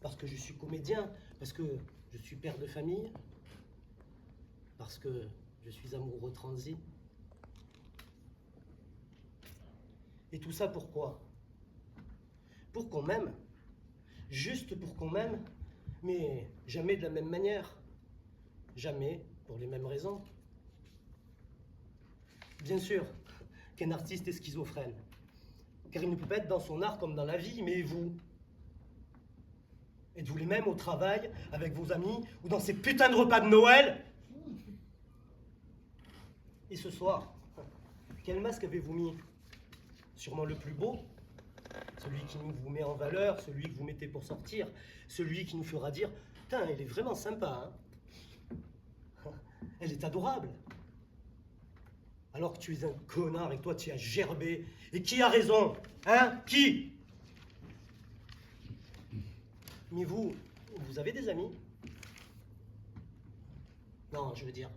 parce que je suis comédien, parce que je suis père de famille, parce que je suis amoureux transi. Et tout ça pourquoi? Pour qu'on m'aime. Juste pour qu'on m'aime, mais jamais de la même manière. Jamais pour les mêmes raisons. Bien sûr qu'un artiste est schizophrène, car il ne peut pas être dans son art comme dans la vie, mais vous? Êtes-vous les mêmes au travail, avec vos amis, ou dans ces putains de repas de Noël? Et ce soir, quel masque avez-vous mis? Sûrement le plus beau, celui qui vous met en valeur, celui que vous mettez pour sortir, celui qui nous fera dire « Putain, elle est vraiment sympa, hein? Elle est adorable. » Alors que tu es un connard et que toi tu as gerbé. Et qui a raison? Hein? Qui? Mais vous avez des amis? Non, je veux dire,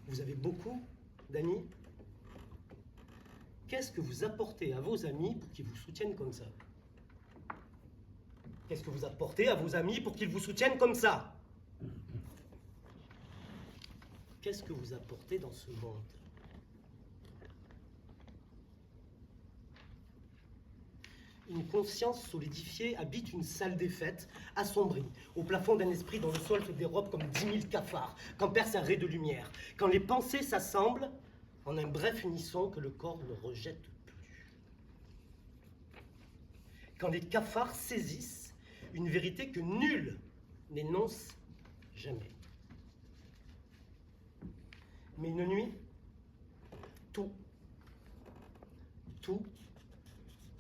vous avez beaucoup d'amis? Qu'est-ce que vous apportez à vos amis pour qu'ils vous soutiennent comme ça? Qu'est-ce que vous apportez à vos amis pour qu'ils vous soutiennent comme ça? Qu'est-ce que vous apportez dans ce monde? Une conscience solidifiée habite une salle des fêtes, assombrie, au plafond d'un esprit dont le sol se dérobe comme 10 000 cafards, quand perce un ray de lumière, quand les pensées s'assemblent en un bref unisson que le corps ne rejette plus. Quand les cafards saisissent une vérité que nul n'énonce jamais. Mais une nuit, tout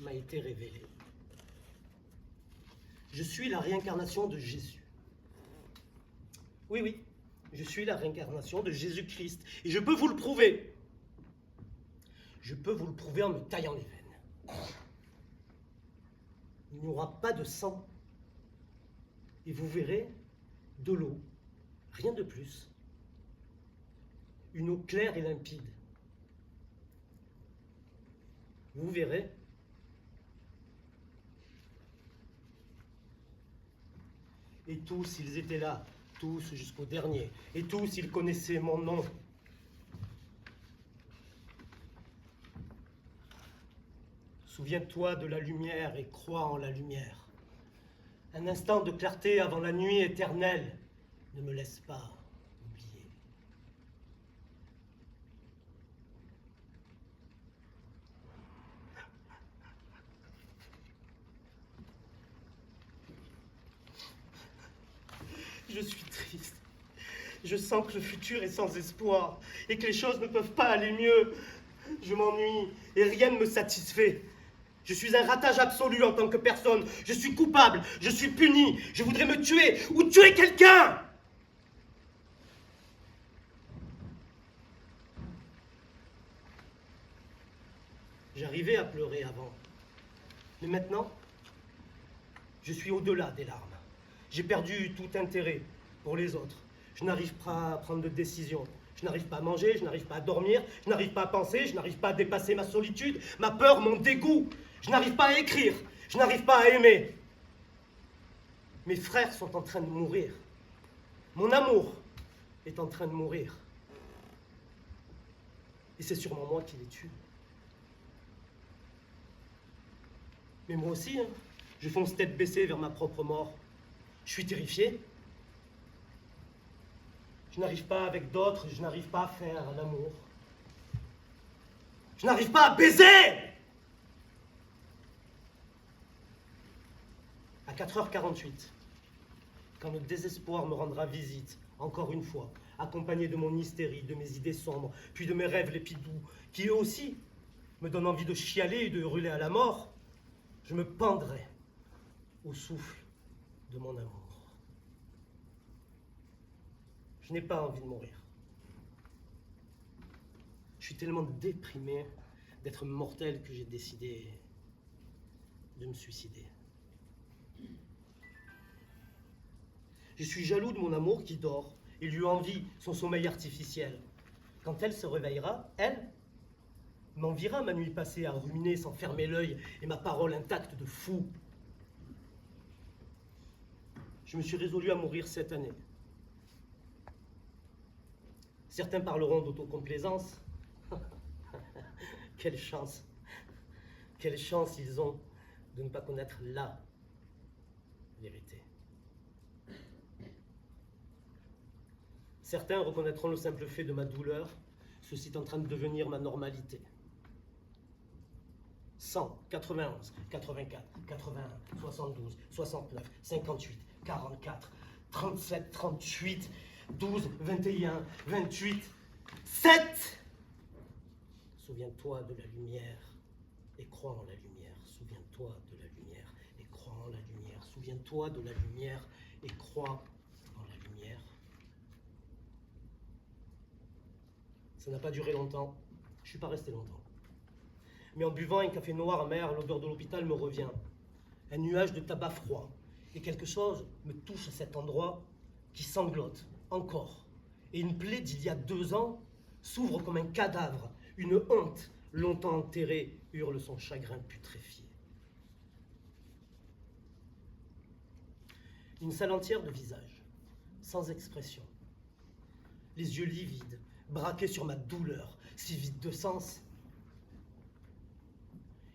m'a été révélé. Je suis la réincarnation de Jésus. Oui, je suis la réincarnation de Jésus-Christ. Et je peux vous le prouver. Je peux vous le prouver en me taillant les veines. Il n'y aura pas de sang. Et vous verrez de l'eau, rien de plus. Une eau claire et limpide. Vous verrez. Et tous, ils étaient là, tous jusqu'au dernier. Et tous, ils connaissaient mon nom. Souviens-toi de la lumière et crois en la lumière. Un instant de clarté avant la nuit éternelle. Ne me laisse pas oublier. Je suis triste. Je sens que le futur est sans espoir et que les choses ne peuvent pas aller mieux. Je m'ennuie et rien ne me satisfait. Je suis un ratage absolu en tant que personne. Je suis coupable, je suis puni. Je voudrais me tuer ou tuer quelqu'un. J'arrivais à pleurer avant. Mais maintenant, je suis au-delà des larmes. J'ai perdu tout intérêt pour les autres. Je n'arrive pas à prendre de décision. Je n'arrive pas à manger, je n'arrive pas à dormir, je n'arrive pas à penser, je n'arrive pas à dépasser ma solitude, ma peur, mon dégoût. Je n'arrive pas à écrire, je n'arrive pas à aimer. Mes frères sont en train de mourir. Mon amour est en train de mourir. Et c'est sûrement moi qui les tue. Mais moi aussi, hein, je fonce tête baissée vers ma propre mort. Je suis terrifié. Je n'arrive pas avec d'autres, je n'arrive pas à faire l'amour. Je n'arrive pas à baiser! À 4h48, quand le désespoir me rendra visite, encore une fois, accompagné de mon hystérie, de mes idées sombres, puis de mes rêves lépidous, qui eux aussi me donnent envie de chialer et de hurler à la mort, je me pendrai au souffle de mon amour. Je n'ai pas envie de mourir. Je suis tellement déprimé d'être mortel que j'ai décidé de me suicider. Je suis jaloux de mon amour qui dort et lui envie son sommeil artificiel. Quand elle se réveillera, elle m'enviera ma nuit passée à ruminer sans fermer l'œil et ma parole intacte de fou. Je me suis résolu à mourir cette année. Certains parleront d'autocomplaisance. Quelle chance! Quelle chance ils ont de ne pas connaître la vérité. Certains reconnaîtront le simple fait de ma douleur, ceci est en train de devenir ma normalité. 100, 91, 84, 81, 72, 69, 58, 44, 37, 38, 12, 21, 28, 7! Souviens-toi de la lumière et crois en la lumière. Souviens-toi de la lumière et crois en la lumière. Souviens-toi de la lumière et crois en la lumière. Ça n'a pas duré longtemps. Je ne suis pas resté longtemps. Mais en buvant un café noir amer, l'odeur de l'hôpital me revient. Un nuage de tabac froid. Et quelque chose me touche à cet endroit qui sanglote encore. Et une plaie d'il y a 2 ans s'ouvre comme un cadavre. Une honte longtemps enterrée hurle son chagrin putréfié. Une salle entière de visages, sans expression. Les yeux livides, braqués sur ma douleur, si vide de sens.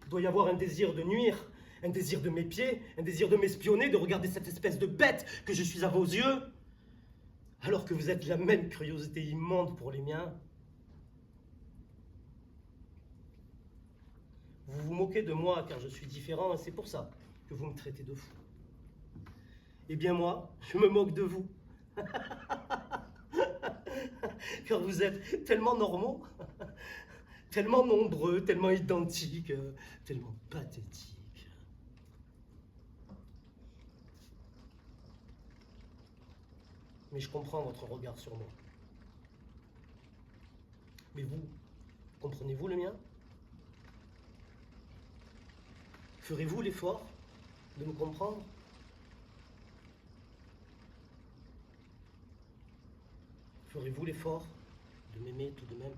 Il doit y avoir un désir de nuire, un désir de m'épier, un désir de m'espionner, de regarder cette espèce de bête que je suis à vos yeux, alors que vous êtes la même curiosité immonde pour les miens. Vous vous moquez de moi car je suis différent et c'est pour ça que vous me traitez de fou. Eh bien moi, je me moque de vous. Car vous êtes tellement normaux, tellement nombreux, tellement identiques, tellement pathétiques. Mais je comprends votre regard sur moi. Mais vous, comprenez-vous le mien? Ferez-vous l'effort de me comprendre? Ferez-vous l'effort de m'aimer tout de même?